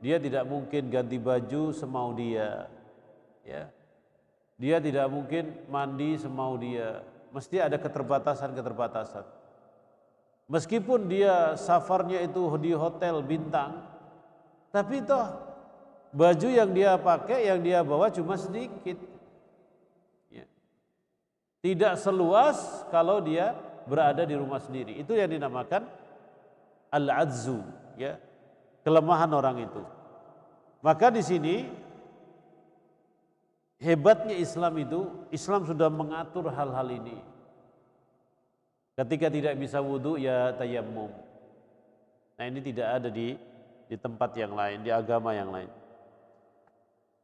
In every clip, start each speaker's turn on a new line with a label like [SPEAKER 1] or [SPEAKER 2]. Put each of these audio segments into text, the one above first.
[SPEAKER 1] dia tidak mungkin ganti baju semau dia, ya. Dia tidak mungkin mandi semau dia, mesti ada keterbatasan-keterbatasan. Meskipun dia safarnya itu di hotel bintang, tapi toh baju yang dia pakai, yang dia bawa cuma sedikit, ya. Tidak seluas kalau dia berada di rumah sendiri. Itu yang dinamakan al-adzu, ya, kelemahan orang itu. Maka di sini hebatnya Islam itu, Islam sudah mengatur hal-hal ini. Ketika tidak bisa wudhu ya tayammum. Nah ini tidak ada di tempat yang lain, di agama yang lain.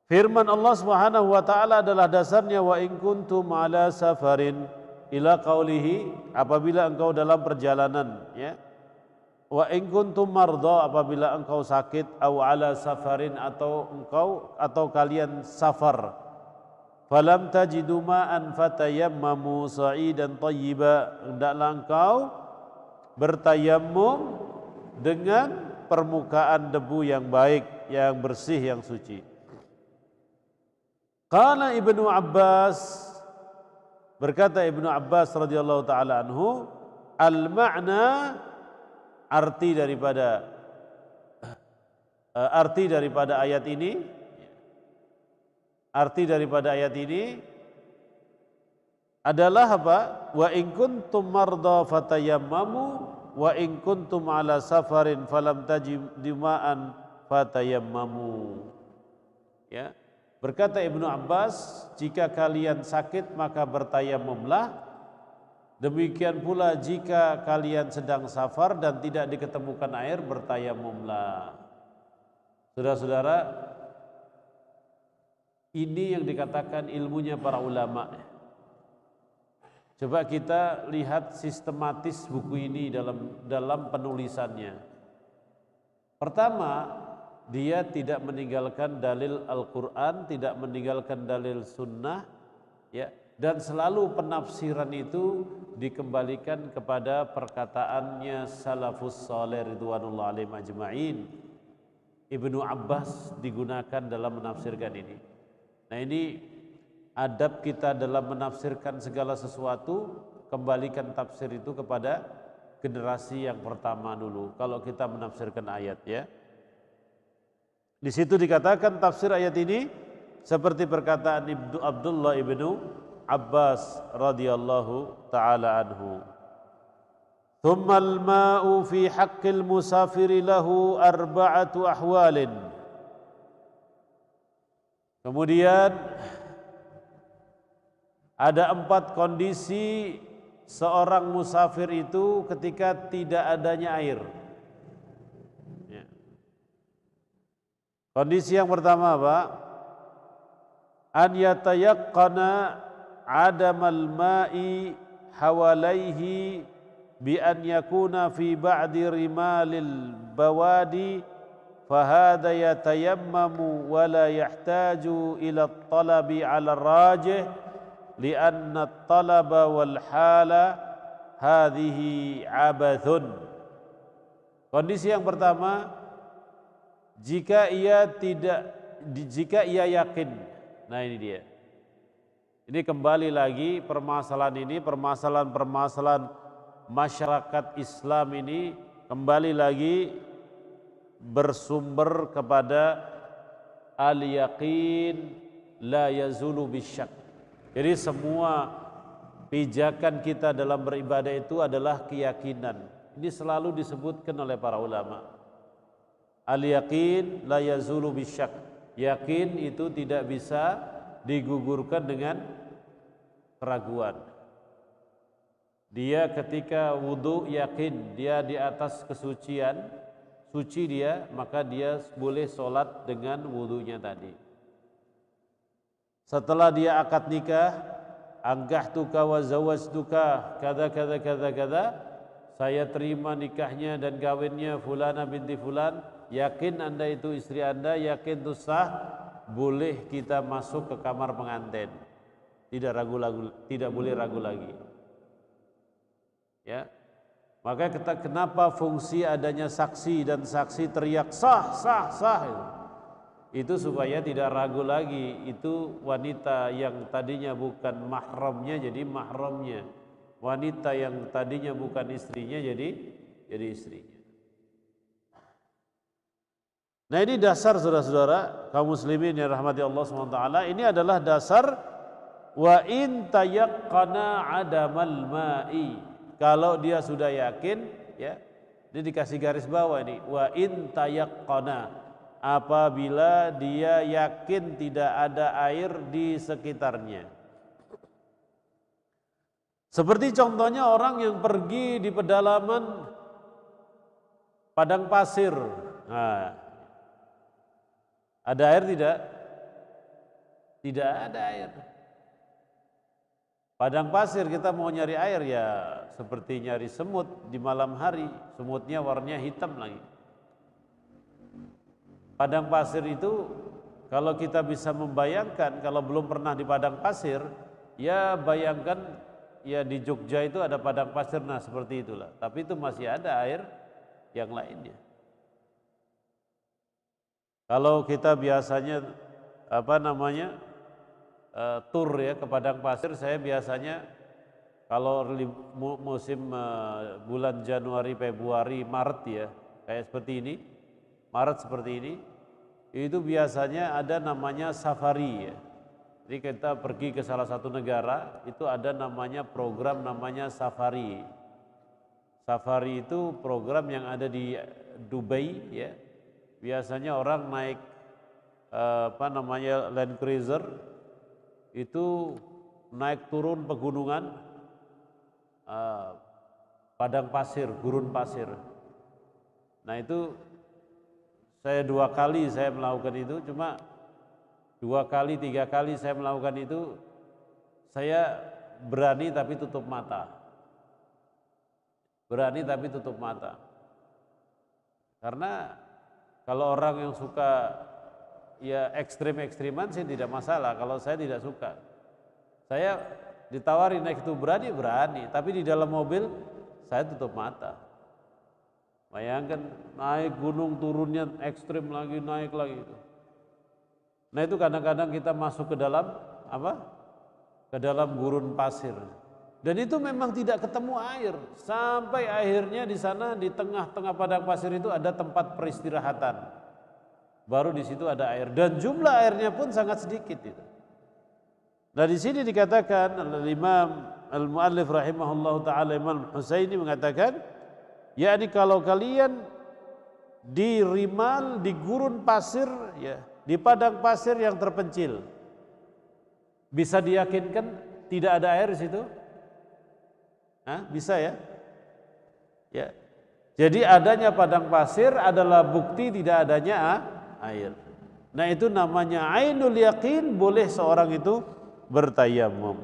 [SPEAKER 1] Firman Allah Subhanahu wa taala adalah dasarnya, wa in kuntum ala safarin, ila qaulihi, apabila engkau dalam perjalanan, ya. Wa in kuntum mardha, apabila engkau sakit, au ala safarin, atau kalian safar. Falam tajidu ma'an fatayammamu sa'idan thayyiba, hendaklah engkau bertayammum dengan permukaan debu yang baik, yang bersih, yang suci. Qala Ibnu Abbas, berkata Ibnu Abbas radhiyallahu taala anhu, al-ma'na, arti daripada ayat ini, adalah apa? Wa in kuntum marda fatayammamu wa in kuntum ala safarin falam tajidu ma'an fatayammamu. Ya. Berkata Ibnu Abbas, jika kalian sakit maka bertayamumlah. Demikian pula jika kalian sedang safar dan tidak diketemukan air, bertayamumlah. Saudara-saudara, ini yang dikatakan ilmunya para ulama. Coba kita lihat sistematis buku ini dalam penulisannya. Pertama, dia tidak meninggalkan dalil Al-Quran, tidak meninggalkan dalil Sunnah, ya, dan selalu penafsiran itu dikembalikan kepada perkataannya salafus saleh ridwanullah alaihim ajma'in. Ibnu Abbas digunakan dalam menafsirkan ini. Nah ini adab kita dalam menafsirkan segala sesuatu, kembalikan tafsir itu kepada generasi yang pertama dulu kalau kita menafsirkan ayat, ya. Di situ dikatakan tafsir ayat ini seperti perkataan Abdullah ibnu Abbas radhiyallahu taala anhu. Thummal ma'u fi haqqil musafiri lahu arba'atu ahwalin. Kemudian ada 4 kondisi seorang musafir itu ketika tidak adanya air. Kondisi yang pertama apa? An yatayaqqana adamal ma'i hawalaihi bi an yakuna fi ba'di rimalil bawadi fahada yatayammamu wa la yahtaju ila at-talabi 'ala ar-rajih li'anna at-talaba wal hala hadhihi 'abathun. Kondisi yang pertama, jika ia yakin. Nah ini dia. Ini kembali lagi permasalahan masyarakat Islam ini kembali lagi bersumber kepada al-yaqin la yazulu bisyak. Jadi semua pijakan kita dalam beribadah itu adalah keyakinan. Ini selalu disebutkan oleh para ulama. Al-yaqin la yazulu bisyak. Yakin itu tidak bisa digugurkan dengan keraguan. Dia ketika wudu yakin dia di atas kesucian, suci dia, maka dia boleh sholat dengan wudunya tadi. Setelah dia akad nikah, anggahtuka wa zawajtuka kada, saya terima nikahnya dan kawinnya fulana binti fulan, yakin anda itu istri anda, yakin itu sah, boleh kita masuk ke kamar pengantin. Tidak boleh ragu lagi. Ya. Maka kenapa fungsi adanya saksi dan saksi teriak sah, sah, sah itu supaya tidak ragu lagi itu wanita yang tadinya bukan mahramnya jadi mahramnya, wanita yang tadinya bukan istrinya jadi istrinya. Nah ini dasar saudara-saudara kaum muslimin yang rahmati Allah SWT, ini adalah dasar wa in tayaqqana adamal ma'i. Kalau dia sudah yakin, ya, ini dikasih garis bawah ini, wa in tayaqqana, apabila dia yakin tidak ada air di sekitarnya. Seperti contohnya orang yang pergi di pedalaman padang pasir. Nah, ada air tidak? Tidak ada air. Padang pasir kita mau nyari air ya seperti nyari semut di malam hari, semutnya warnanya hitam lagi. Padang pasir itu kalau kita bisa membayangkan, kalau belum pernah di padang pasir, ya bayangkan ya di Jogja itu ada padang pasir, nah seperti itulah. Tapi itu masih ada air yang lainnya. Kalau kita biasanya tur ya ke padang pasir, saya biasanya kalau musim bulan Januari, Februari, Maret ya, kayak seperti ini, Maret seperti ini, itu biasanya ada namanya safari ya. Jadi kita pergi ke salah satu negara, itu ada namanya program namanya safari. Safari itu program yang ada di Dubai ya. Biasanya orang naik Land Cruiser itu naik turun pegunungan, padang pasir, gurun pasir. Nah itu saya 2 kali saya melakukan itu, cuma 2 kali 3 kali saya melakukan itu saya berani tapi tutup mata. Berani tapi tutup mata. Karena kalau orang yang suka ya ekstrim-ekstriman sih tidak masalah, kalau saya tidak suka. Saya ditawari naik itu berani, tapi di dalam mobil saya tutup mata. Bayangkan naik gunung turunnya ekstrim lagi, naik lagi itu. Nah itu kadang-kadang kita masuk ke dalam ke dalam gurun pasir. Dan itu memang tidak ketemu air, sampai akhirnya di sana di tengah-tengah padang pasir itu ada tempat peristirahatan. Baru di situ ada air dan jumlah airnya pun sangat sedikit itu. Nah di sini dikatakan Imam Al-Muallif rahimahullahu taala Imam Husaini mengatakan, yakni kalau kalian di rimal, di gurun pasir ya, di padang pasir yang terpencil, bisa diyakinkan tidak ada air di situ? Bisa ya? Ya. Jadi adanya padang pasir adalah bukti tidak adanya air. Nah itu namanya ainul yaqin, boleh seorang itu bertayamum.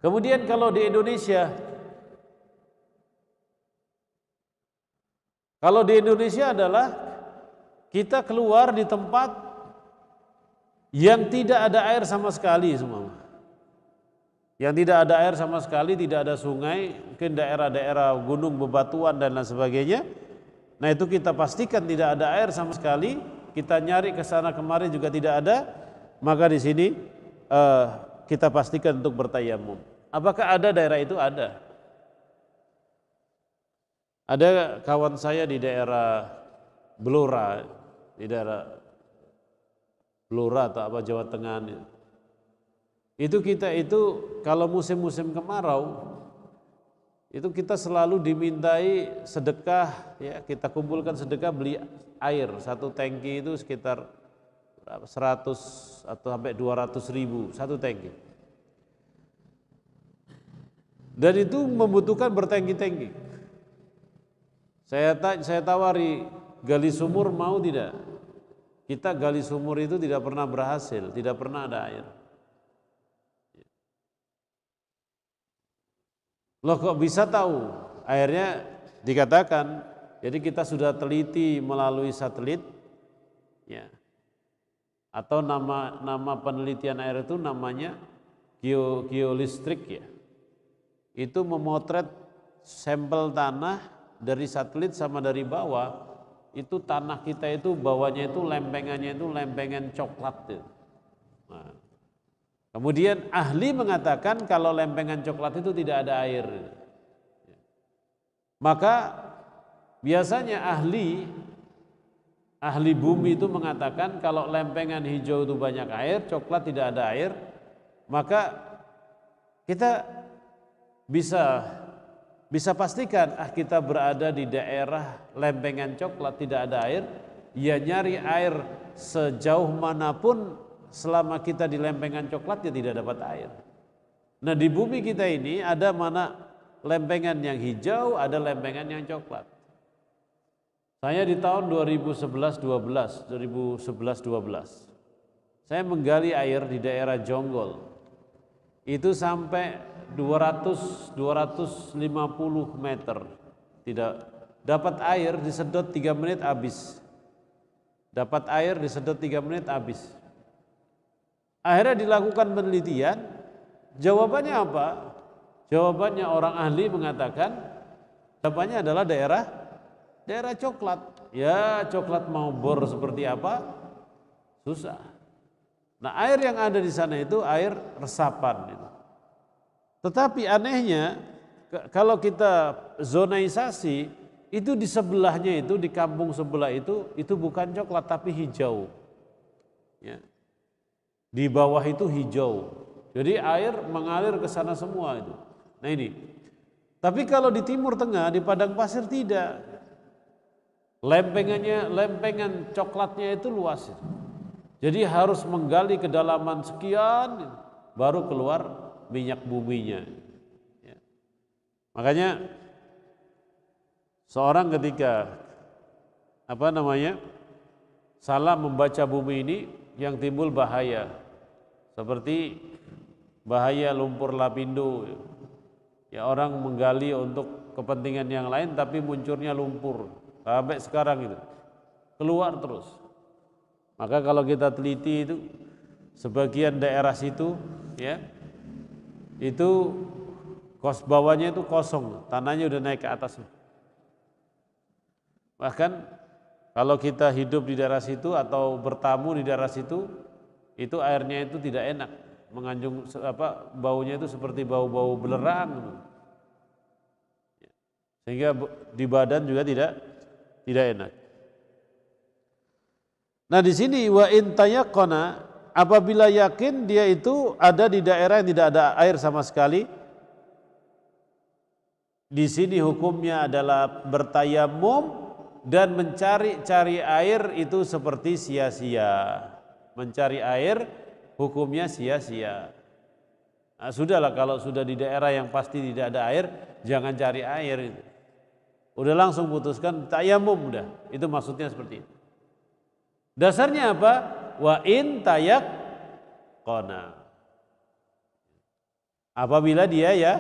[SPEAKER 1] Kemudian kalau di Indonesia, adalah kita keluar di tempat yang tidak ada air sama sekali semua. Yang tidak ada air sama sekali, tidak ada sungai, mungkin daerah-daerah gunung bebatuan dan lain sebagainya. Nah itu kita pastikan tidak ada air sama sekali, kita nyari ke sana kemari juga tidak ada, maka di sini kita pastikan untuk bertayamum. Apakah ada daerah itu? Ada. Ada kawan saya di daerah Blora, atau Jawa Tengah. Itu kita kalau musim-musim kemarau itu kita selalu dimintai sedekah ya, kita kumpulkan sedekah beli air, 1 tangki itu sekitar 100 atau sampai 200 ribu 1 tangki. Dan itu membutuhkan bertangki-tangki. Saya tawari gali sumur, mau tidak? Kita gali sumur itu tidak pernah berhasil, tidak pernah ada air. Loh kok bisa tahu? Akhirnya dikatakan, jadi kita sudah teliti melalui satelit, ya. Atau nama penelitian air itu namanya geolistrik ya. itu memotret sampel tanah dari satelit sama dari bawah, itu tanah kita itu bawahnya itu lempengannya itu lempengan coklat. Nah, kemudian ahli mengatakan kalau lempengan coklat itu tidak ada air. Maka biasanya ahli bumi itu mengatakan kalau lempengan hijau itu banyak air, coklat tidak ada air, maka kita bisa pastikan kita berada di daerah lempengan coklat tidak ada air, ya nyari air sejauh manapun selama kita di lempengan coklat ya tidak dapat air. Nah di bumi kita ini ada mana lempengan yang hijau, ada lempengan yang coklat. Saya di tahun 2011-12, saya menggali air di daerah Jonggol. Itu sampai 250 meter. Tidak dapat air disedot 3 menit habis. Dapat air disedot 3 menit habis. Akhirnya dilakukan penelitian, jawabannya apa? Jawabannya orang ahli mengatakan jawabannya adalah daerah coklat. Ya coklat mau bor seperti apa? Susah. Nah air yang ada di sana itu air resapan. Tetapi anehnya kalau kita zonaisasi itu di sebelahnya itu di kampung sebelah itu bukan coklat tapi hijau. Ya. Di bawah itu hijau. Jadi air mengalir ke sana semua itu. Nah ini. Tapi kalau di Timur Tengah di padang pasir tidak. Lempengan coklatnya itu luas. Jadi harus menggali kedalaman sekian baru keluar minyak buminya. Ya. Makanya seorang ketika salah membaca bumi ini yang timbul bahaya. Seperti bahaya lumpur lapindo. Ya orang menggali untuk kepentingan yang lain tapi munculnya lumpur. Sampai sekarang itu keluar terus. Maka kalau kita teliti itu sebagian daerah situ ya itu bawahnya itu kosong, tanahnya udah naik ke atas. Bahkan kalau kita hidup di daerah situ atau bertamu di daerah situ, itu airnya itu tidak enak, mengandung baunya itu seperti bau-bau belerang, sehingga di badan juga tidak enak. Nah di sini wa in tayaqqana, apabila yakin dia itu ada di daerah yang tidak ada air sama sekali, di sini hukumnya adalah bertayamum dan mencari air itu seperti sia-sia. Mencari air hukumnya sia-sia. Nah, sudahlah kalau sudah di daerah yang pasti tidak ada air, jangan cari air itu. Udah langsung putuskan tayamum udah. Itu maksudnya seperti itu. Dasarnya apa? Wa in tayaqqana. Apabila dia ya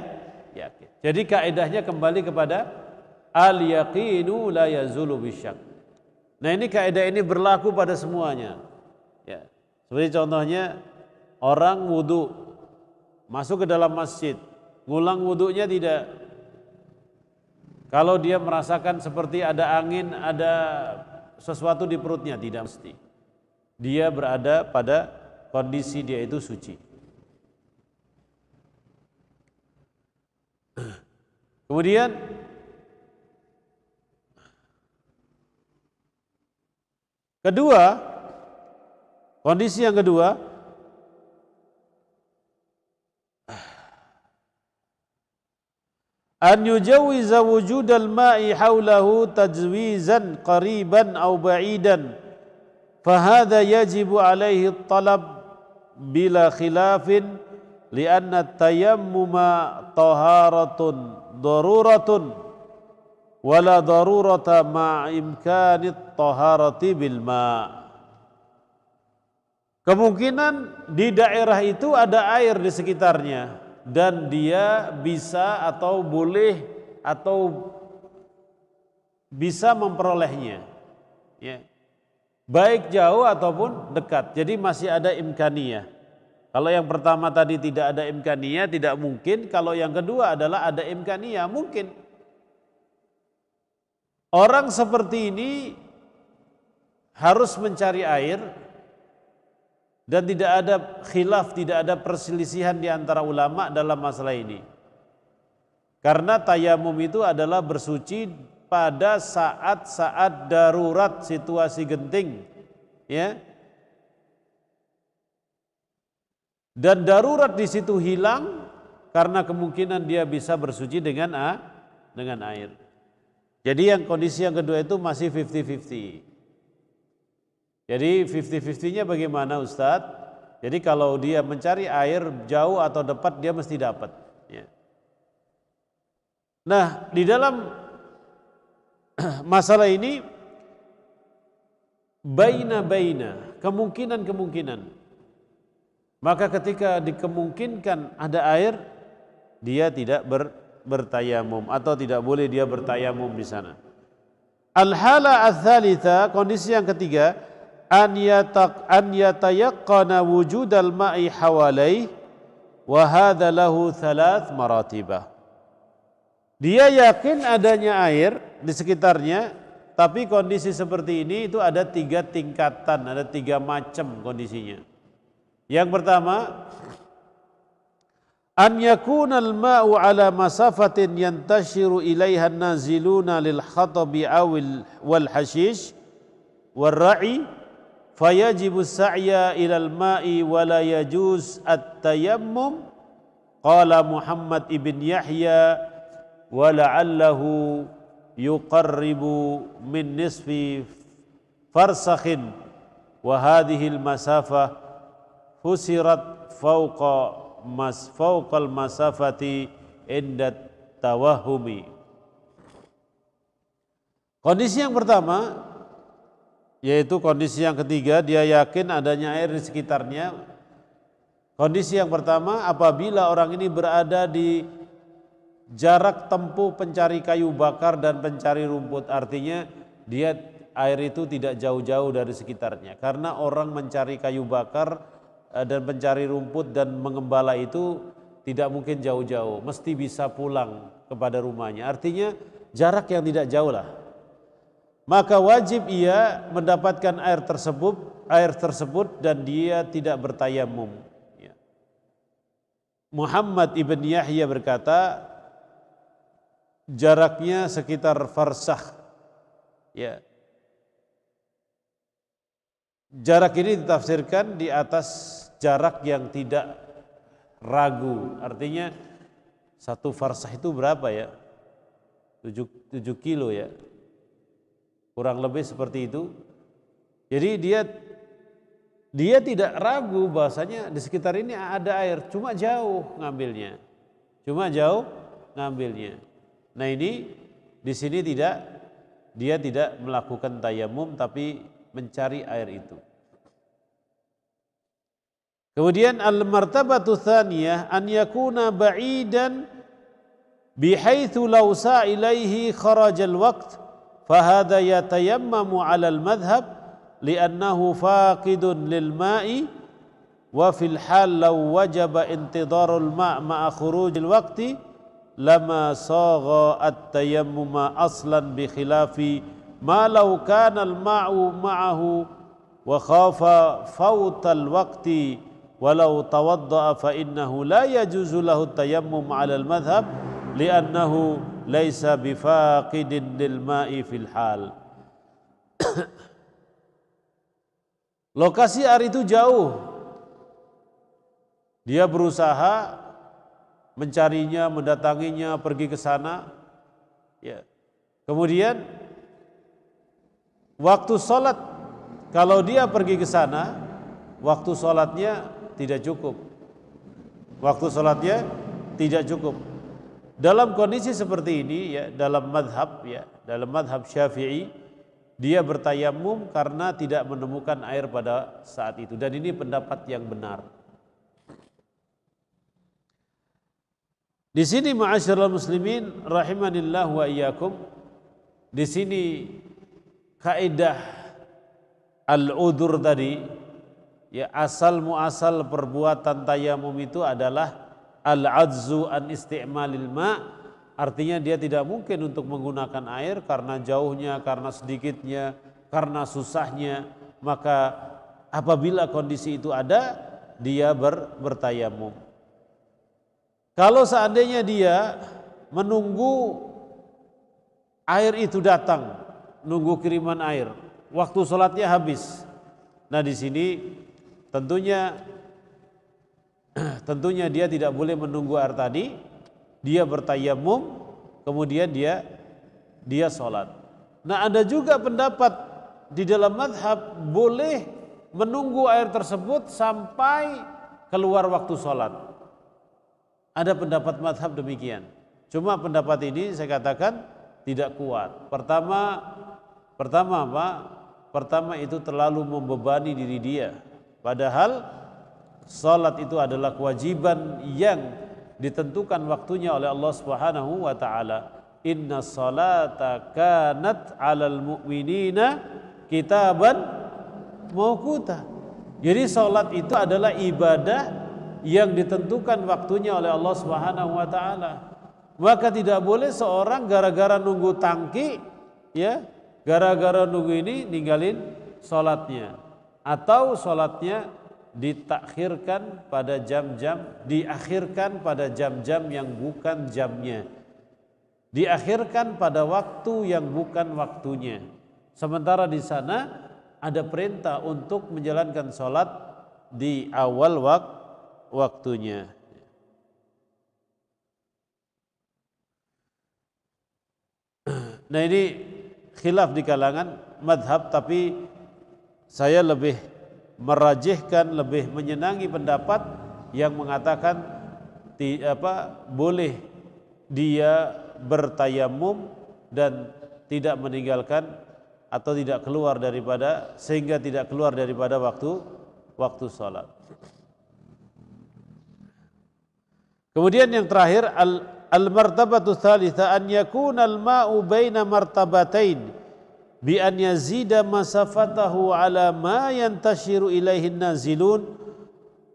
[SPEAKER 1] yakin. Jadi kaidahnya kembali kepada al-yaqinu la yazulu bisyak. Nah ini kaidah ini berlaku pada semuanya. Ya. Seperti contohnya orang wudu masuk ke dalam masjid, ngulang wudunya tidak. Kalau dia merasakan seperti ada angin, ada sesuatu di perutnya, tidak mesti. Dia berada pada kondisi dia itu suci. Kemudian kondisi yang kedua, an yujawwiza wujudal ma'i haulahu tajwizan qariban aw ba'idan fahadha yajibu alaihi talab bila khilafin lianna tayammuma taharatun daruratun wala darurata ma'imkanit taharati bil ma'. Kemungkinan di daerah itu ada air di sekitarnya dan dia bisa atau boleh atau bisa memperolehnya, ya. Baik jauh ataupun dekat. Jadi masih ada imkaniyah. Kalau yang pertama tadi tidak ada imkaniyah, tidak mungkin. Kalau yang kedua adalah ada imkaniyah, mungkin. Orang seperti ini harus mencari air dan tidak ada khilaf, tidak ada perselisihan di antara ulama dalam masalah ini. Karena tayamum itu adalah bersuci pada saat-saat darurat, situasi genting, ya. Dan darurat di situ hilang karena kemungkinan dia bisa bersuci dengan air. Jadi yang kondisi yang kedua itu masih 50-50. Jadi 50-50-nya bagaimana Ustadz? Jadi kalau dia mencari air jauh atau dekat dia mesti dapat. Ya. Nah di dalam masalah ini baina kemungkinan. Maka ketika dikemungkinkan ada air, dia tidak bertayamum atau tidak boleh dia bertayamum di sana. Al-hala ats-tsalitsa, kondisi yang ketiga, an yatayaqqana wujudal ma'i hawalaihi wa hadza lahu thalath maratibah. Dia yakin adanya air di sekitarnya, tapi kondisi seperti ini itu ada 3 tingkatan, ada 3 macam kondisinya. Yang pertama, an yakunal ma'u ala masafatin yantashiru ilaiha naziluna lil khatabi wal hashish wal ra'i fayajibu sa'ya ilal ma'i wa la yajuz at-tayammum. Qala Muhammad ibn Yahya wa la'allahu yuqarribu min nisfi farsakhin wa hadhihi al-masafah fusirat fauqal masafati inda tawahumi. Kondisi yang pertama, yaitu kondisi yang ketiga, dia yakin adanya air di sekitarnya. Kondisi yang pertama, apabila orang ini berada di jarak tempuh pencari kayu bakar dan pencari rumput, artinya dia air itu tidak jauh-jauh dari sekitarnya. Karena orang mencari kayu bakar dan mencari rumput dan mengembala itu tidak mungkin jauh-jauh, mesti bisa pulang kepada rumahnya. Artinya jarak yang tidak jauh lah. Maka wajib ia mendapatkan air tersebut dan dia tidak bertayamum. Ya. Muhammad ibn Yahya berkata jaraknya sekitar farsakh. Ya. Jarak ini ditafsirkan di atas jarak yang tidak ragu. Artinya 1 farsakh itu berapa ya? 7 kilo ya. Kurang lebih seperti itu. Jadi dia tidak ragu bahwasanya di sekitar ini ada air, cuma jauh ngambilnya. Nah ini di sini dia tidak melakukan tayamum tapi mencari air itu. Kemudian al-martabatu tsaniyah an yakuna ba'idan bihaitsu law sa ilaihi kharaja al-waqt fahadha yatayammamu 'ala al-madhhab li'annahu faqidun lil ma'i wa fil hal law wajaba intidarul ma' ma'a khurujil waqti lama sagha at-tayammuma aslan bi khilafi ma law kana al-ma'u ma'ahu wa khafa fawtal waqti walau tawadda'a fa innahu la yajuzu lahu at-tayammum 'ala al-madhhab li'annahu laisa bifaqidin lil ma'i fil hal. Lokasi air itu jauh. Dia berusaha mencarinya, mendatanginya, pergi ke sana. Ya. Kemudian waktu sholat, kalau dia pergi ke sana, waktu sholatnya tidak cukup. Dalam kondisi seperti ini, ya, dalam madhab Syafi'i, dia bertayamum karena tidak menemukan air pada saat itu. Dan ini pendapat yang benar. Di sini ma'asyiral muslimin rahimanillah wa iyyakum, di sini kaidah al-udhur tadi ya asal muasal perbuatan tayamum itu adalah al-ajzu an isti'malil ma', artinya dia tidak mungkin untuk menggunakan air karena jauhnya, karena sedikitnya, karena susahnya. Maka apabila kondisi itu ada, dia bertayamum. Kalau seandainya dia menunggu air itu datang, nunggu kiriman air, waktu sholatnya habis. Nah di sini tentunya dia tidak boleh menunggu air tadi, dia bertayamum, kemudian dia sholat. Nah ada juga pendapat di dalam mazhab boleh menunggu air tersebut sampai keluar waktu sholat. Ada pendapat mazhab demikian. Cuma pendapat ini saya katakan tidak kuat. Pertama apa? Pertama itu terlalu membebani diri dia. Padahal salat itu adalah kewajiban yang ditentukan waktunya oleh Allah Subhanahu wa taala. Inna salata kanat 'alal mu'minina kitaban mauquta. Jadi salat itu adalah ibadah yang ditentukan waktunya oleh Allah Subhanahu wa taala. Maka tidak boleh seorang gara-gara nunggu tangki, ya, gara-gara nunggu ini ninggalin salatnya, atau salatnya diakhirkan pada jam-jam yang bukan jamnya. Diakhirkan pada waktu yang bukan waktunya. Sementara di sana ada perintah untuk menjalankan salat di awal waktunya. Nah ini khilaf di kalangan madhab, tapi saya lebih merajihkan, lebih menyenangi pendapat yang mengatakan boleh dia bertayamum dan tidak meninggalkan atau tidak keluar daripada, sehingga tidak keluar daripada waktu salat. Kemudian yang terakhir al-martabatu tsalitsa an yakuna al-ma'u baina martabatain bi an yazida masafatahu ala ma yantashiru ilaihi an-nazilun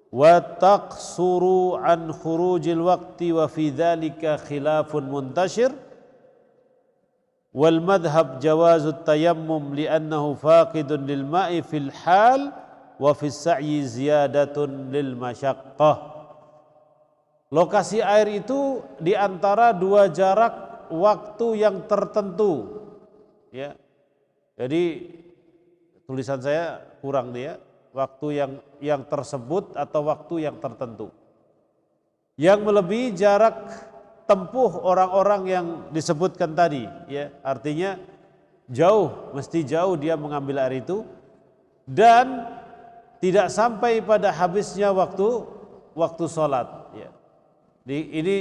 [SPEAKER 1] wa taqsuru an khurujil waqti wa fi dzalika khilafun muntashir wal madhhab jawazu tayammum li'annahu faqidun lil ma'i fil hal wa fis sa'yi ziyadatun lil masyaqqah. Lokasi air itu di antara dua jarak waktu yang tertentu. Ya. Jadi tulisan saya kurang nih ya, waktu yang tersebut atau waktu yang tertentu. Yang melebihi jarak tempuh orang-orang yang disebutkan tadi, ya. Artinya mesti jauh dia mengambil air itu dan tidak sampai pada habisnya waktu sholat, ya. Ini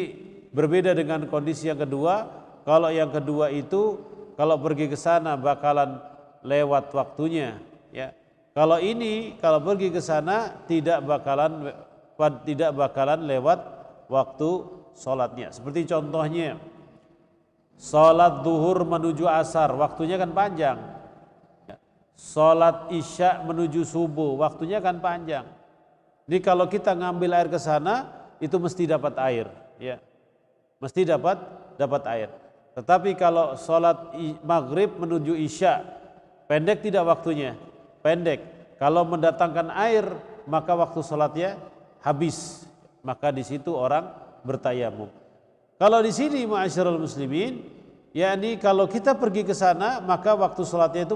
[SPEAKER 1] berbeda dengan kondisi yang kedua. Kalau yang kedua itu kalau pergi ke sana bakalan lewat waktunya, ya. Kalau pergi ke sana tidak bakalan lewat waktu sholatnya. Seperti contohnya sholat duhur menuju asar, waktunya kan panjang. Sholat isya menuju subuh, waktunya kan panjang. Jadi kalau kita ngambil air ke sana itu mesti dapat air, ya. Mesti dapat air. Tetapi kalau sholat maghrib menuju isya, pendek tidak waktunya? Pendek. Kalau mendatangkan air, maka waktu sholatnya habis. Maka di situ orang bertayamum. Kalau di sini ma'asyiral muslimin, yakni kalau kita pergi ke sana, maka waktu sholatnya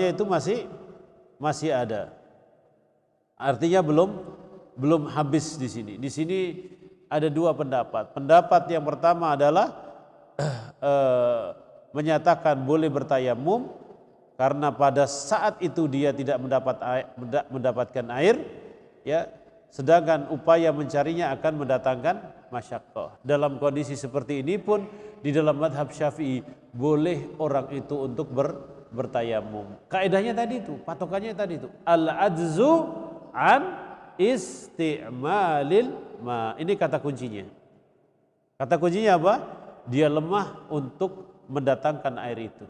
[SPEAKER 1] itu masih ada. Artinya belum habis di sini. Di sini ada dua pendapat. Pendapat yang pertama adalah menyatakan boleh bertayamum karena pada saat itu dia tidak mendapatkan air, ya. Sedangkan upaya mencarinya akan mendatangkan masyaqqah. Dalam kondisi seperti ini pun di dalam mazhab Syafi'i boleh orang itu untuk bertayamum. Kaidahnya tadi itu, patokannya tadi itu. Al-ajzu an isti'malil ma. Ini kata kuncinya. Kata kuncinya apa? Dia lemah untuk mendatangkan air itu.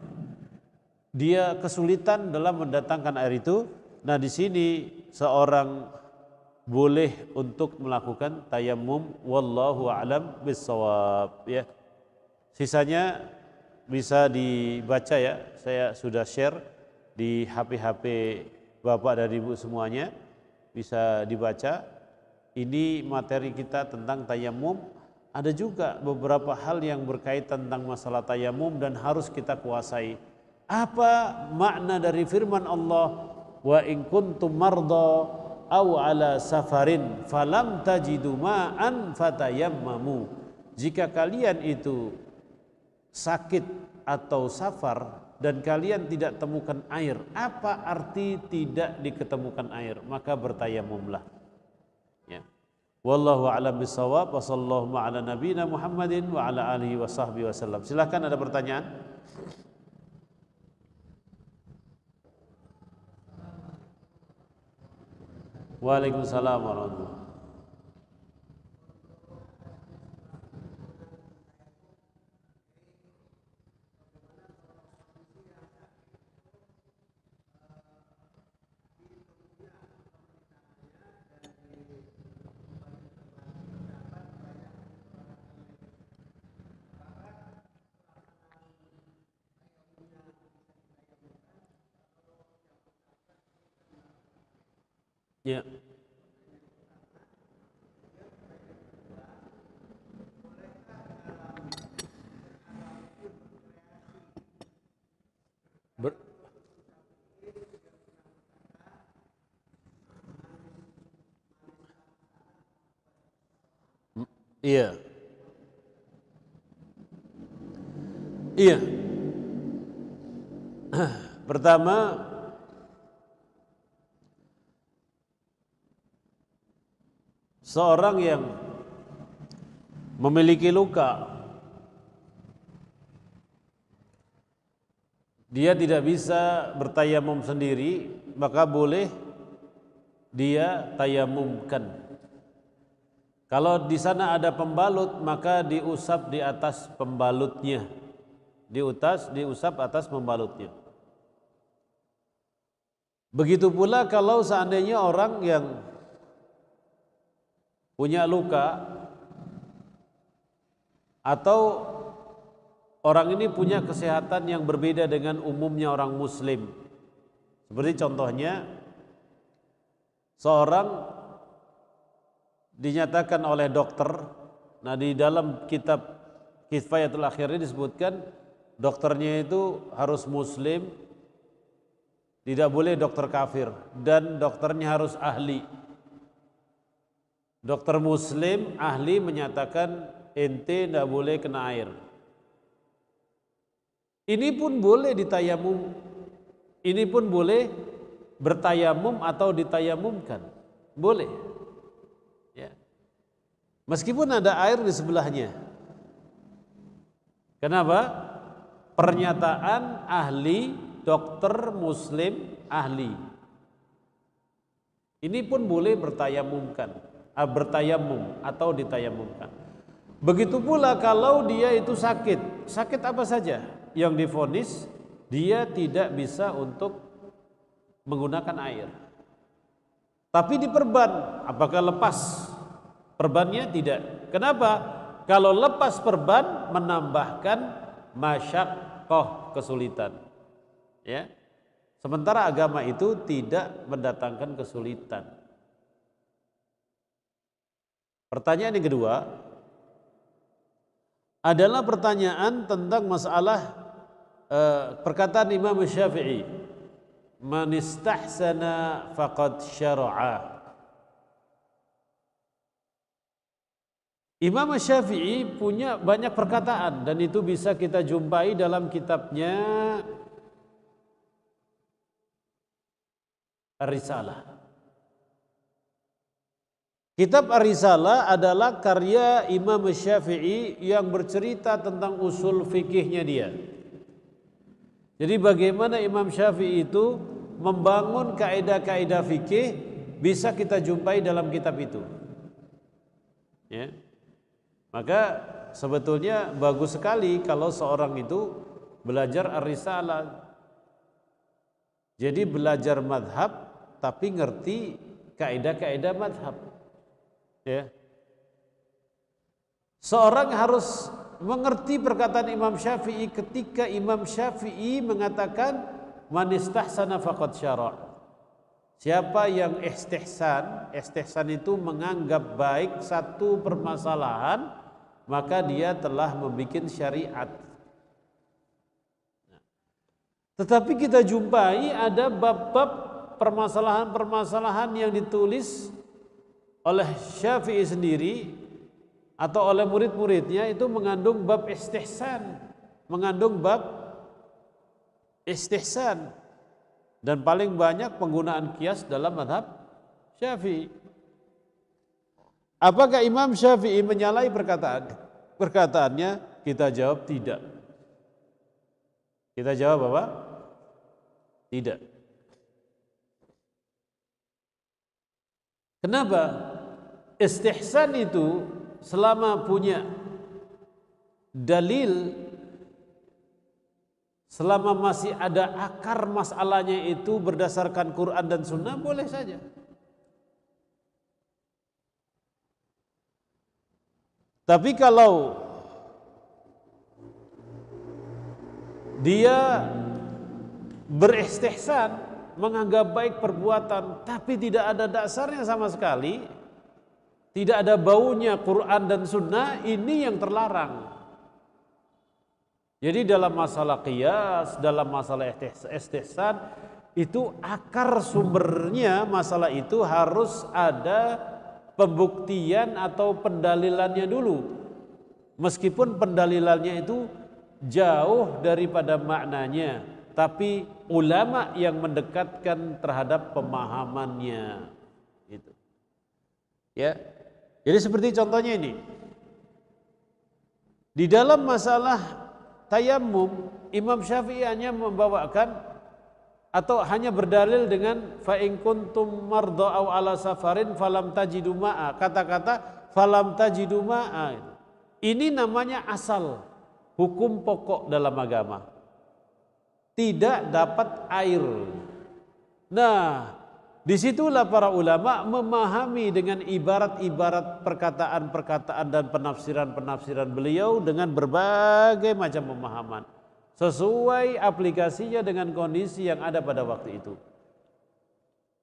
[SPEAKER 1] Dia kesulitan dalam mendatangkan air itu Nah, di sini seorang boleh untuk melakukan tayammum, wallahu a'lam bissawab ya. Sisanya bisa dibaca ya. Saya sudah share di HP-HP Bapak dan Ibu semuanya, bisa dibaca. Ini materi kita tentang tayammum. Ada juga beberapa hal yang berkaitan tentang masalah tayammum dan harus kita kuasai. Apa makna dari firman Allah, wa in kuntum marda aw ala safarin falam tajidu ma'an fatayammamu. Jika kalian itu sakit atau safar dan kalian tidak temukan air, apa arti tidak diketemukan air? Maka bertayamumlah. Ya. Wallahu a'lam bissawab wa sallallahu ala nabiyina Muhammadin wa ala alihi wa sahbihi wasallam. Silakan, ada pertanyaan? Waalaikumsalam warahmatullahi. Ya. Ber Iya. Iya. Pertama, seorang yang memiliki luka, dia tidak bisa bertayamum sendiri, maka boleh dia tayamumkan. Kalau di sana ada pembalut, maka diusap di atas pembalutnya. Diusap atas pembalutnya. Begitu pula kalau seandainya orang yang punya luka atau orang ini punya kesehatan yang berbeda dengan umumnya orang muslim. Seperti contohnya seorang dinyatakan oleh dokter, nah di dalam kitab Kifayatul Akhir ini disebutkan dokternya itu harus muslim, tidak boleh dokter kafir, dan dokternya harus ahli. Dokter muslim ahli menyatakan ente tidak boleh kena air. Ini pun boleh ditayamum, ini pun boleh bertayamum atau ditayamumkan, boleh. Ya. Meskipun ada air di sebelahnya. Kenapa? Pernyataan ahli, dokter muslim ahli. Ini pun boleh bertayamumkan, bertayamum atau ditayamumkan. Begitu pula kalau dia itu sakit. Sakit apa saja yang divonis dia tidak bisa untuk menggunakan air. Tapi diperban, apakah lepas perbannya? Tidak. Kenapa? Kalau lepas perban menambahkan masyaqqah, kesulitan. Ya. Sementara agama itu tidak mendatangkan kesulitan. Pertanyaan yang kedua adalah pertanyaan tentang masalah perkataan Imam Syafi'i, man istahsana faqad syara'a. Imam Syafi'i punya banyak perkataan dan itu bisa kita jumpai dalam kitabnya Ar-Risalah. Kitab Ar-Risalah adalah karya Imam Syafi'i yang bercerita tentang usul fikihnya dia. Jadi bagaimana Imam Syafi'i itu membangun kaidah-kaidah fikih bisa kita jumpai dalam kitab itu. Ya. Maka sebetulnya bagus sekali kalau seorang itu belajar Ar-Risalah. Jadi belajar madhab tapi ngerti kaidah-kaidah madhab. Ya. Seorang harus mengerti perkataan Imam Syafi'i ketika Imam Syafi'i mengatakan man istahsana faqad syara'. Siapa yang istihsan itu menganggap baik satu permasalahan, maka dia telah membuat syariat. Tetapi kita jumpai ada bab-bab permasalahan-permasalahan yang ditulis oleh Syafi'i sendiri atau oleh murid-muridnya itu mengandung bab istihsan, mengandung bab istihsan, dan paling banyak penggunaan qiyas dalam mazhab Syafi'i. Apakah Imam Syafi'i menyalahi perkataannya? Kita jawab tidak. Kita jawab apa? Tidak. Kenapa? Istihsan itu selama punya dalil, selama masih ada akar masalahnya itu berdasarkan Quran dan Sunnah, boleh saja. Tapi kalau dia beristihsan, menganggap baik perbuatan, tapi tidak ada dasarnya sama sekali, tidak ada baunya Quran dan Sunnah, ini yang terlarang. Jadi dalam masalah qiyas, dalam masalah istihsan, itu akar sumbernya masalah itu harus ada pembuktian atau pendalilannya dulu. Meskipun pendalilannya itu jauh daripada maknanya, tapi ulama yang mendekatkan terhadap pemahamannya. Gitu. Ya. Jadi seperti contohnya ini. Di dalam masalah tayammum, Imam Syafi'i hanya membawakan atau hanya berdalil dengan fa in kuntum mardha aw ala safarin falam tajidu ma'a. Kata-kata falam tajidu ma'a. Ini namanya asal, hukum pokok dalam agama. Tidak dapat air. Nah, disitulah para ulama memahami dengan ibarat-ibarat perkataan-perkataan dan penafsiran-penafsiran beliau dengan berbagai macam pemahaman, sesuai aplikasinya dengan kondisi yang ada pada waktu itu.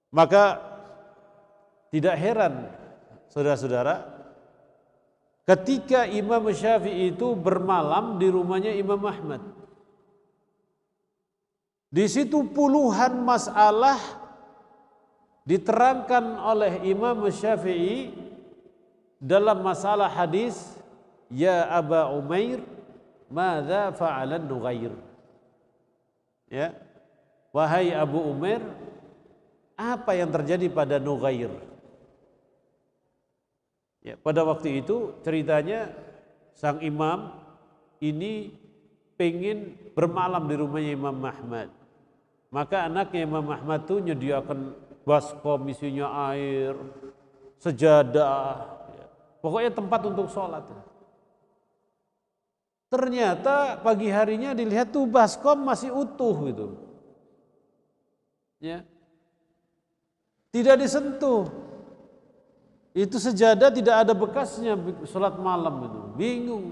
[SPEAKER 1] Maka tidak heran saudara-saudara, ketika Imam Syafi'i itu bermalam di rumahnya Imam Ahmad. Di situ puluhan masalah diterangkan oleh Imam Syafi'i dalam masalah hadis, ya Aba Umair, madza fa'alan Nughair. Ya. Wahai Abu Umair, apa yang terjadi pada Nughair? Ya, pada waktu itu ceritanya sang imam ini pengen bermalam di rumahnya Imam Ahmad. Maka anaknya Imam Ahmad itu menyediakan baskom, isinya air, sejadah, ya. Pokoknya tempat untuk sholat. Ternyata pagi harinya dilihat tuh baskom masih utuh gitu. Ya. Tidak disentuh. Itu sejadah tidak ada bekasnya sholat malam itu. Bingung.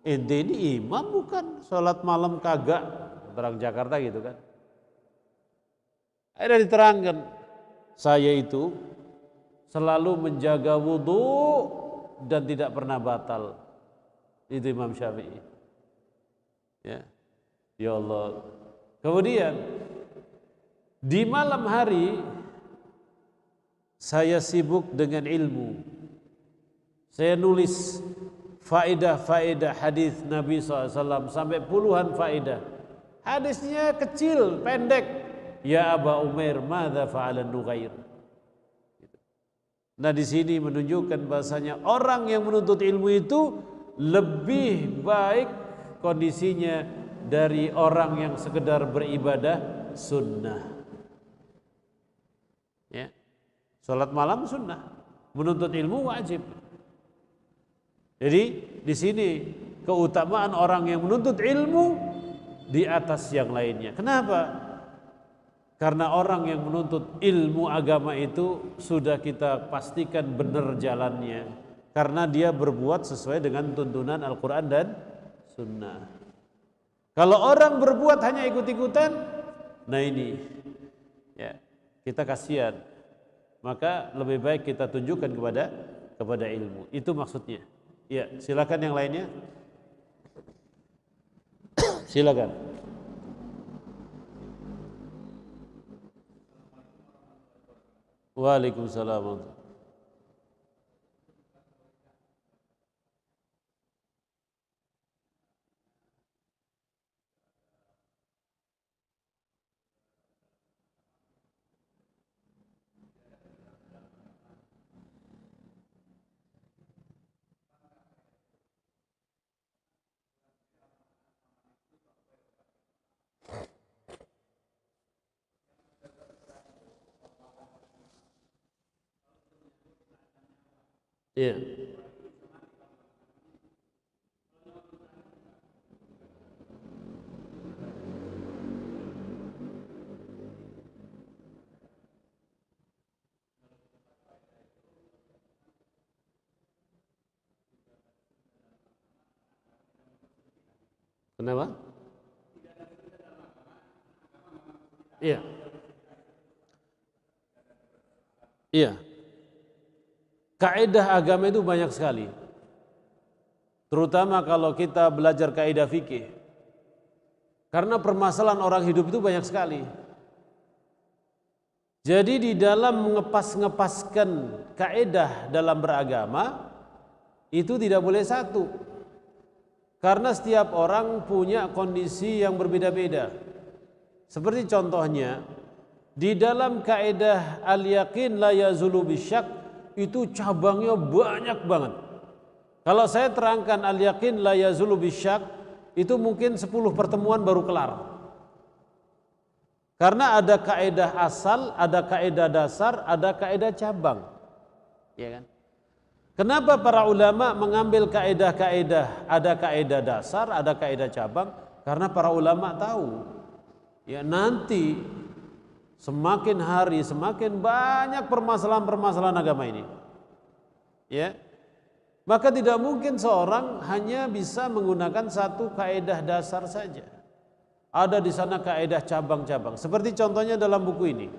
[SPEAKER 1] Ente ini imam bukan? Sholat malam kagak. Orang Jakarta gitu kan. Akhirnya diterangkan, saya itu selalu menjaga wudhu dan tidak pernah batal. Itu Imam Syafi'i. Ya, ya Allah. Kemudian di malam hari saya sibuk dengan ilmu. Saya nulis faedah-faedah hadis Nabi SAW sampai puluhan faedah. Hadisnya kecil, pendek. Ya Aba Umair, madza fa'alan Nughair. Nah di sini menunjukkan bahasanya orang yang menuntut ilmu itu lebih baik kondisinya dari orang yang sekedar beribadah sunnah. Ya. Salat malam sunnah, menuntut ilmu wajib. Jadi di sini keutamaan orang yang menuntut ilmu di atas yang lainnya. Kenapa? Karena orang yang menuntut ilmu agama itu sudah kita pastikan benar jalannya. Karena dia berbuat sesuai dengan tuntunan Al-Quran dan Sunnah. Kalau orang berbuat hanya ikut-ikutan, nah ini ya, kita kasihan. Maka lebih baik kita tunjukkan kepada ilmu. Itu maksudnya. Ya, silakan yang lainnya. Silakan. Waalaikumsalam. Iya. Kenapa? Iya. Iya. Kaidah agama itu banyak sekali. Terutama kalau kita belajar kaidah fikih. Karena permasalahan orang hidup itu banyak sekali. Jadi di dalam ngepaskan kaidah dalam beragama itu tidak boleh satu. Karena setiap orang punya kondisi yang berbeda-beda. Seperti contohnya di dalam kaidah al-yaqin la yazulu bisyak itu cabangnya banyak banget. Kalau saya terangkan al-yaqin la yazulu bisyak itu mungkin 10 pertemuan baru kelar. Karena ada kaidah asal, ada kaidah dasar, ada kaidah cabang. Ya kan? Kenapa para ulama mengambil kaidah-kaidah, ada kaidah dasar, ada kaidah cabang? Karena para ulama tahu ya nanti semakin hari semakin banyak permasalahan-permasalahan agama ini. Ya. Maka tidak mungkin seorang hanya bisa menggunakan satu kaidah dasar saja. Ada di sana kaidah cabang-cabang. Seperti contohnya dalam buku ini.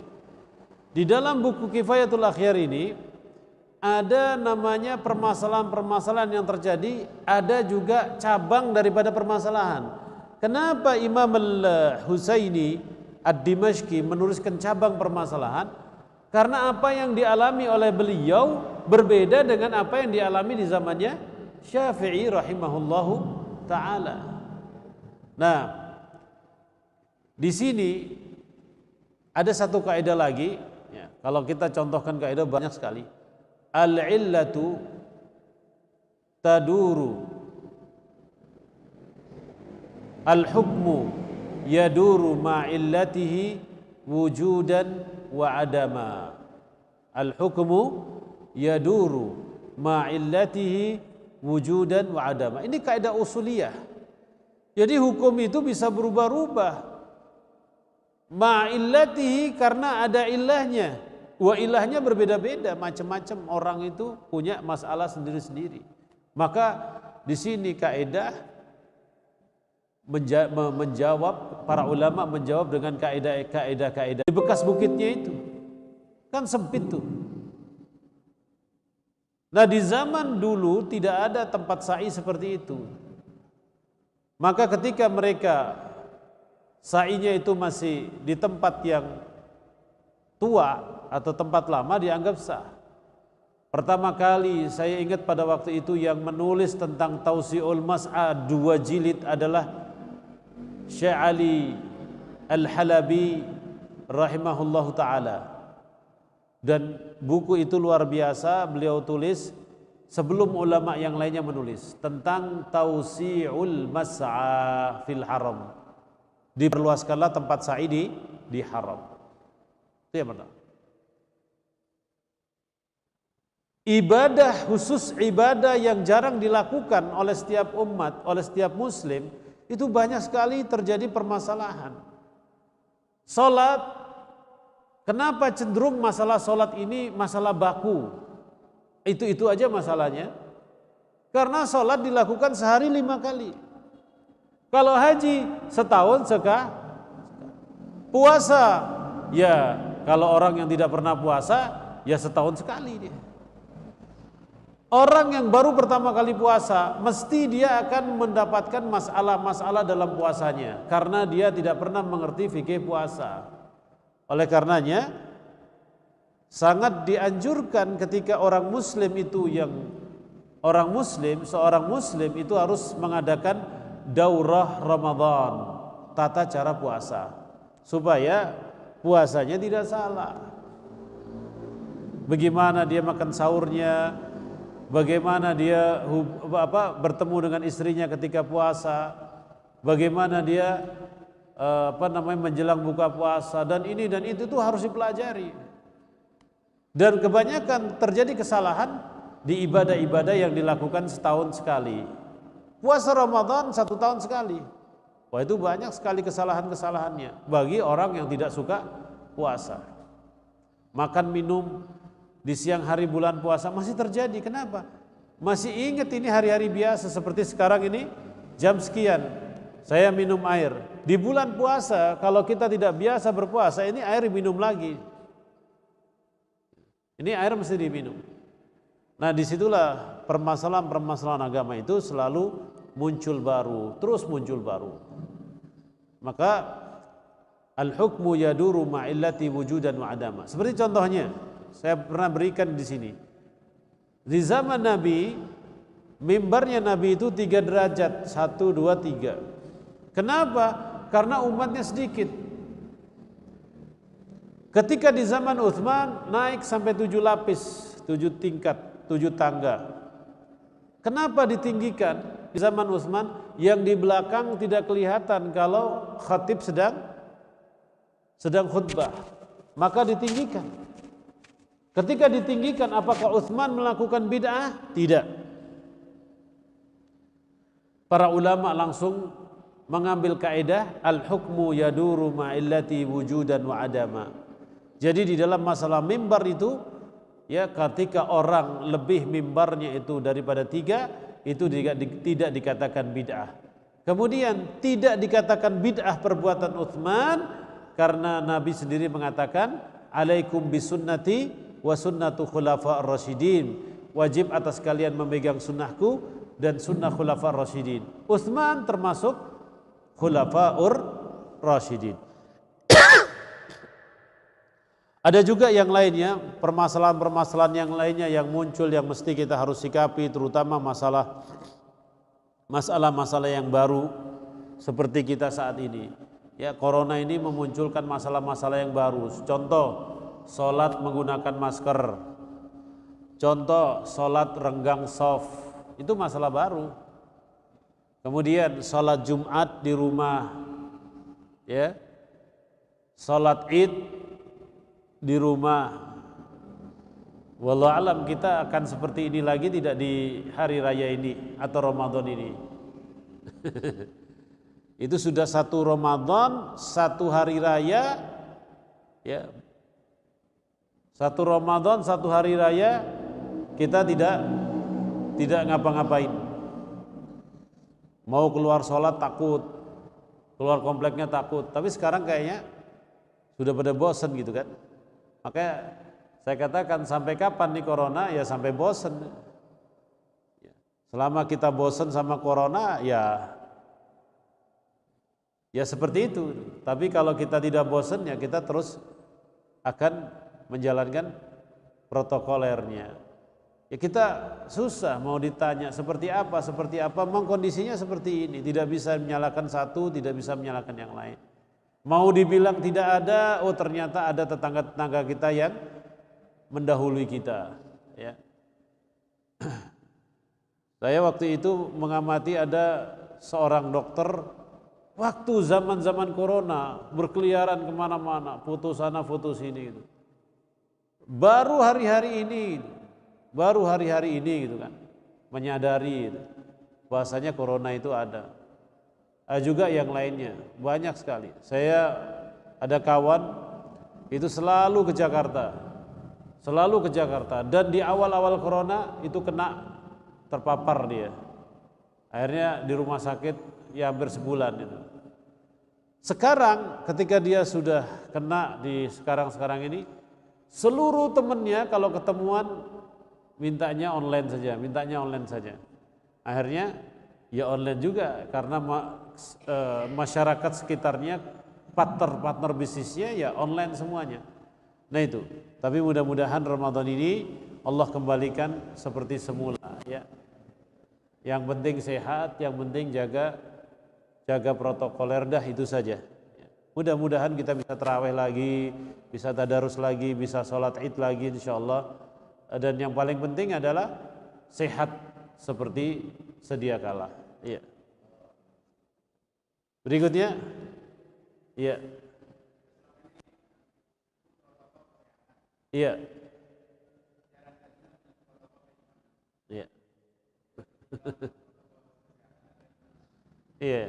[SPEAKER 1] Di dalam buku Kifayatul Akhyar ini ada namanya permasalahan-permasalahan yang terjadi, ada juga cabang daripada permasalahan. Kenapa Imam Al-Husaini Ad-Dimashqi menuliskan cabang permasalahan? Karena apa yang dialami oleh beliau berbeda dengan apa yang dialami di zamannya Syafi'i rahimahullahu ta'ala. Nah, di sini ada satu kaidah lagi ya, kalau kita contohkan kaidah banyak sekali. Al-illatu taduru al-hukmu yaduru ma'illatihi wujudan wa adama. Al-hukmu yaduru ma'illatihi wujudan wa adama. Ini kaidah usuliyah. Jadi hukum itu bisa berubah-ubah. Ma'illatihi karena ada ilahnya. Wa ilahnya berbeda-beda, macam-macam orang itu punya masalah sendiri-sendiri. Maka di sini kaidah menjawab, para ulama menjawab dengan kaidah di bekas bukitnya itu kan sempit tuh. Nah di zaman dulu tidak ada tempat sa'i seperti itu. Maka ketika mereka sa'inya itu masih di tempat yang tua atau tempat lama dianggap sah. Pertama kali saya ingat pada waktu itu yang menulis tentang Tausi'ul Mas'a 2 jilid adalah Syekh Ali Al-Halabi rahimahullahu ta'ala. Dan buku itu luar biasa, beliau tulis sebelum ulama yang lainnya menulis tentang Tausi'ul Mas'a fil haram. Diperluaskanlah tempat sa'i di haram. Itu yang pertama. Ibadah khusus, ibadah yang jarang dilakukan oleh setiap umat, oleh setiap muslim, itu banyak sekali terjadi permasalahan. Salat Kenapa cenderung masalah sholat ini masalah baku? Itu aja masalahnya. Karena sholat dilakukan sehari 5 kali. Kalau haji setahun sekali. Puasa, ya kalau orang yang tidak pernah puasa, ya setahun sekali dia. Orang yang baru pertama kali puasa, mesti dia akan mendapatkan masalah-masalah dalam puasanya. Karena dia tidak pernah mengerti fikih puasa. Oleh karenanya sangat dianjurkan ketika seorang muslim itu harus mengadakan daurah Ramadan, tata cara puasa, supaya puasanya tidak salah. Bagaimana dia makan sahurnya, bagaimana dia bertemu dengan istrinya ketika puasa, bagaimana dia menjelang buka puasa, dan ini dan itu tuh harus dipelajari. Dan kebanyakan terjadi kesalahan di ibadah-ibadah yang dilakukan setahun sekali. Puasa Ramadan 1 tahun sekali. Wah, itu banyak sekali kesalahan-kesalahannya bagi orang yang tidak suka puasa. Makan minum di siang hari bulan puasa masih terjadi. Kenapa? Masih ingat ini hari-hari biasa seperti sekarang ini jam sekian saya minum air. Di bulan puasa kalau kita tidak biasa berpuasa, ini air minum lagi. Ini air mesti diminum. Nah, disitulah permasalahan-permasalahan agama itu selalu muncul baru, terus muncul baru. Maka al-hukmu yaduru ma'illati wujudan wa adama. Seperti contohnya, saya pernah berikan di sini. Di zaman Nabi, mimbarnya Nabi itu 3 derajat, 1, 2, 3. Kenapa? Karena umatnya sedikit. Ketika di zaman Utsman naik sampai 7 lapis, 7 tingkat, 7 tangga. Kenapa ditinggikan di zaman Utsman? Yang di belakang tidak kelihatan kalau khatib sedang khutbah, maka ditinggikan. Ketika ditinggikan, apakah Utsman melakukan bid'ah? Tidak. Para ulama langsung mengambil kaidah al-hukmu yaduru ma'illati wujudan wa adama. Jadi di dalam masalah mimbar itu, ya, ketika orang lebih mimbarnya itu daripada 3, itu tidak dikatakan bid'ah. Kemudian tidak dikatakan bid'ah perbuatan Utsman karena Nabi sendiri mengatakan alaikum bisunnati wa sunnatu khulafa'ir rasyidin. Wajib atas kalian memegang sunnahku dan sunnah khulafa'ir rasyidin. Utsman termasuk khulafa'ur rasyidin. Ada juga yang lainnya, permasalahan-permasalahan yang lainnya yang muncul yang mesti kita harus sikapi, terutama masalah-masalah yang baru seperti kita saat ini. Ya, corona ini memunculkan masalah-masalah yang baru. Contoh, sholat menggunakan masker. Contoh, sholat renggang soft. Itu masalah baru. Kemudian sholat Jumat di rumah, ya, sholat Id di rumah. Wallahu alam kita akan seperti ini lagi tidak di hari raya ini atau Ramadan ini. Itu sudah 1 Ramadan, 1 hari raya, ya. 1 Ramadan, 1 hari raya kita tidak ngapa-ngapain. Mau keluar sholat takut, keluar kompleknya takut. Tapi sekarang kayaknya sudah pada bosen gitu kan. Makanya saya katakan sampai kapan nih corona, ya sampai bosen. Selama kita bosen sama corona, ya seperti itu. Tapi kalau kita tidak bosen, ya kita terus akan menjalankan protokolernya. Ya kita susah mau ditanya seperti apa, memang kondisinya seperti ini, tidak bisa menyalahkan satu, tidak bisa menyalahkan yang lain. Mau dibilang tidak ada, oh ternyata ada tetangga-tetangga kita yang mendahului kita. Ya. Saya waktu itu mengamati ada seorang dokter, waktu zaman-zaman corona berkeliaran kemana-mana, foto sana, foto sini gitu. Baru hari-hari ini gitu kan, menyadari gitu, bahasanya corona itu ada. Juga yang lainnya banyak sekali. Saya ada kawan itu selalu ke Jakarta. Selalu ke Jakarta, dan di awal-awal corona itu kena terpapar dia. Akhirnya di rumah sakit ya hampir sebulan itu. Sekarang ketika dia sudah kena di sekarang ini, seluruh temennya kalau ketemuan mintanya online saja. Akhirnya ya online juga karena masyarakat sekitarnya, partner bisnisnya ya online semuanya. Nah itu, tapi mudah-mudahan Ramadan ini Allah kembalikan seperti semula ya. Yang penting sehat, yang penting jaga protokoler, dah itu saja. Mudah-mudahan kita bisa tarawih lagi, bisa tadarus lagi, bisa sholat id lagi insyaallah. Dan yang paling penting adalah sehat seperti sedia kala. Iya. Berikutnya, iya. Iya. Iya. Iya.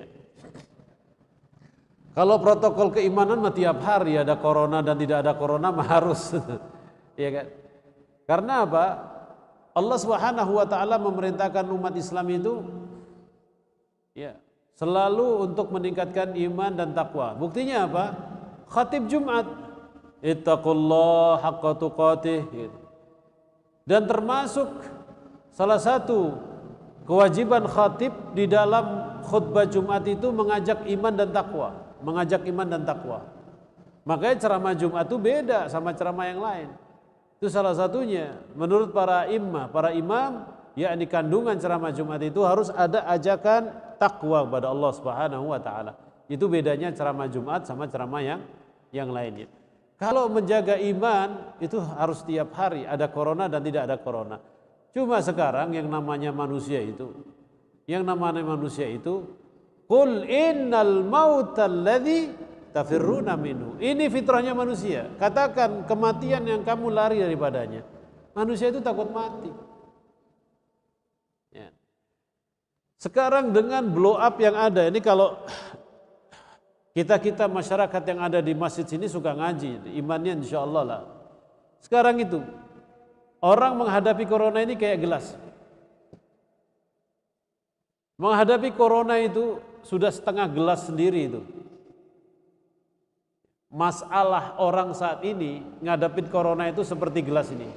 [SPEAKER 1] Kalau protokol keimanan mah tiap hari ada corona dan tidak ada corona mah harus. Iya kan? Karena apa? Allah Subhanahu wa taala memerintahkan umat Islam itu ya, selalu untuk meningkatkan iman dan takwa. Buktinya apa? Khatib Jumat, ittaqullah haqqa tuqatih gitu. Dan termasuk salah satu kewajiban khatib di dalam khutbah Jumat itu mengajak iman dan takwa. Makanya ceramah Jumat itu beda sama ceramah yang lain. Itu salah satunya menurut para imam, yakni kandungan ceramah Jumat itu harus ada ajakan takwa kepada Allah Subhanahu wa taala. Itu bedanya ceramah Jumat sama ceramah yang lainnya. Kalau menjaga iman itu harus tiap hari, ada corona dan tidak ada corona. Cuma sekarang yang namanya manusia itu qul innal mautal ladzi tafirruna minhu. Ini fitrahnya manusia. Katakan kematian yang kamu lari daripadanya. Manusia itu takut mati. Ya. Sekarang dengan blow up yang ada, ini kalau kita masyarakat yang ada di masjid sini suka ngaji, imannya insya Allah lah. Sekarang itu orang menghadapi corona ini kayak gelas. Menghadapi corona itu sudah setengah gelas sendiri itu. Masalah orang saat ini ngadapin corona itu seperti gelas ini.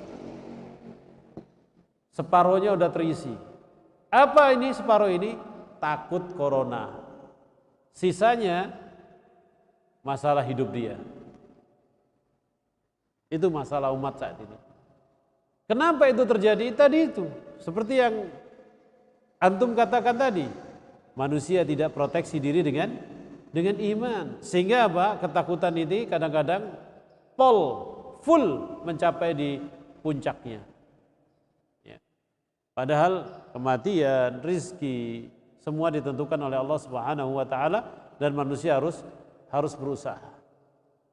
[SPEAKER 1] Separuhnya udah terisi. Apa ini separuh ini? Takut corona. Sisanya masalah hidup dia. Itu masalah umat saat ini. Kenapa itu terjadi? Tadi itu, seperti yang antum katakan tadi, manusia tidak proteksi diri dengan iman, sehingga apa? Ketakutan ini kadang-kadang full mencapai di puncaknya. Ya. Padahal kematian, rizki, semua ditentukan oleh Allah Subhanahu wa taala dan manusia harus berusaha.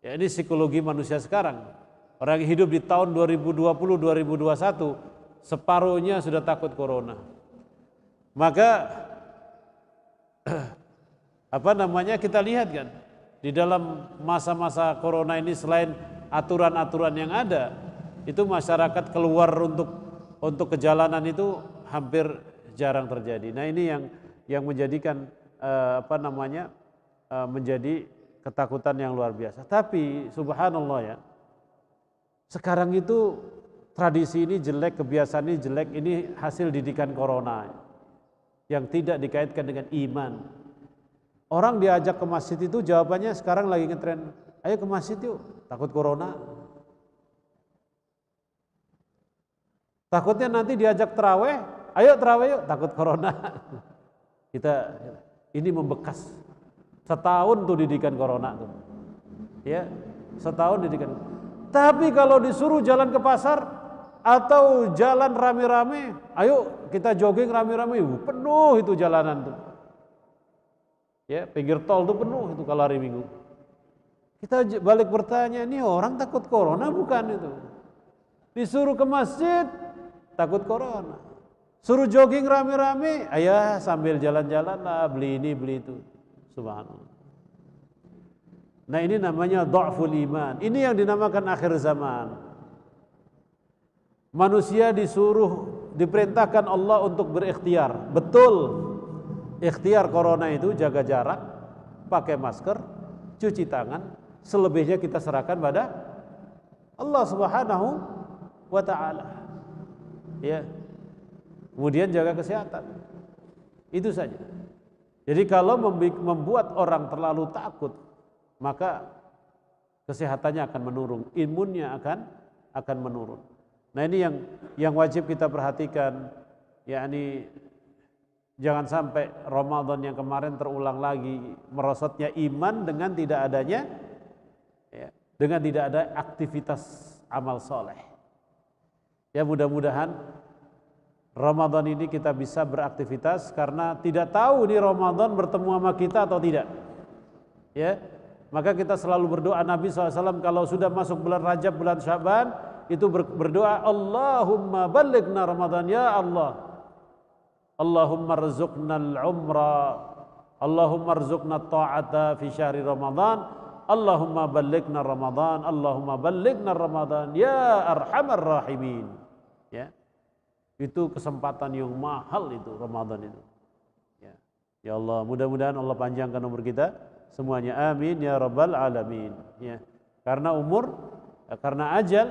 [SPEAKER 1] Ya, ini psikologi manusia sekarang. Orang yang hidup di tahun 2020-2021 separuhnya sudah takut corona. Maka kita lihat kan di dalam masa-masa corona ini, selain aturan-aturan yang ada, itu masyarakat keluar untuk kejalanan itu hampir jarang terjadi. Nah, ini yang menjadikan menjadi ketakutan yang luar biasa. Tapi subhanallah ya, sekarang itu tradisi ini jelek, kebiasaan ini jelek, ini hasil didikan corona yang tidak dikaitkan dengan iman. Orang diajak ke masjid itu jawabannya sekarang lagi ngetren, ayo ke masjid yuk, takut corona. Takutnya nanti diajak terawih, ayo terawih yuk, takut corona. Kita ini membekas. Setahun tuh didikan corona tuh. Ya, setahun didikan. Tapi kalau disuruh jalan ke pasar atau jalan rame-rame, ayo kita jogging rame-rame, penuh itu jalanan tuh. Ya, pinggir tol tuh penuh itu kalau hari Minggu. Kita balik bertanya, ini orang takut corona bukan itu? Disuruh ke masjid, takut corona. Suruh jogging rame-rame, ayah sambil jalan-jalan lah, beli ini, beli itu. Subhanallah. Nah ini namanya dha'ful iman. Ini yang dinamakan akhir zaman. Manusia diperintahkan Allah untuk berikhtiar. Betul, ikhtiar corona itu jaga jarak, pakai masker, cuci tangan. Selebihnya kita serahkan pada Allah Subhanahu wa ta'ala. Ya. Kemudian jaga kesehatan. Itu saja. Jadi kalau membuat orang terlalu takut, maka kesehatannya akan menurun, imunnya akan menurun. Nah ini yang wajib kita perhatikan, yakni jangan sampai Ramadan yang kemarin terulang lagi, merosotnya iman dengan tidak adanya, ya, dengan tidak ada aktivitas amal soleh. Ya mudah-mudahan Ramadan ini kita bisa beraktivitas, karena tidak tahu nih Ramadan bertemu sama kita atau tidak. Ya, maka kita selalu berdoa. Nabi SAW kalau sudah masuk bulan Rajab, bulan Syaban, itu berdoa, Allahumma balighna Ramadan, ya Allah. Allahumma rzuqna al-umra, Allahumma rzuqna ta'ata fi syahri Ramadan, Allahumma balighna Ramadan, Allahumma balighna Ramadan, ya arhamar rahimin. Ya. Itu kesempatan yang mahal itu Ramadan itu. Ya, ya Allah, mudah-mudahan Allah panjangkan umur kita semuanya. Amin ya rabbal alamin. Ya. Karena umur, karena ajal,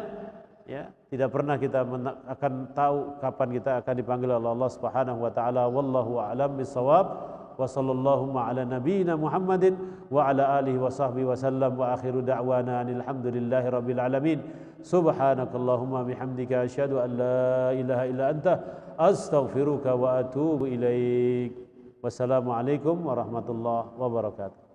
[SPEAKER 1] ya, tidak pernah kita akan tahu kapan kita akan dipanggil oleh Allah Subhanahu wa taala. Wallahu a'lam bissawab. Wa sallallahu ala nabiyyina Muhammadin wa ala alihi wa sahbihi wa sallam, wa akhiru da'wana alhamdulillahi rabbil alamin. Subhanakallahumma bihamdika asyhadu an la ilaha illa anta astaghfiruka wa atubu ilaik. Wassalamualaikum warahmatullahi wabarakatuh.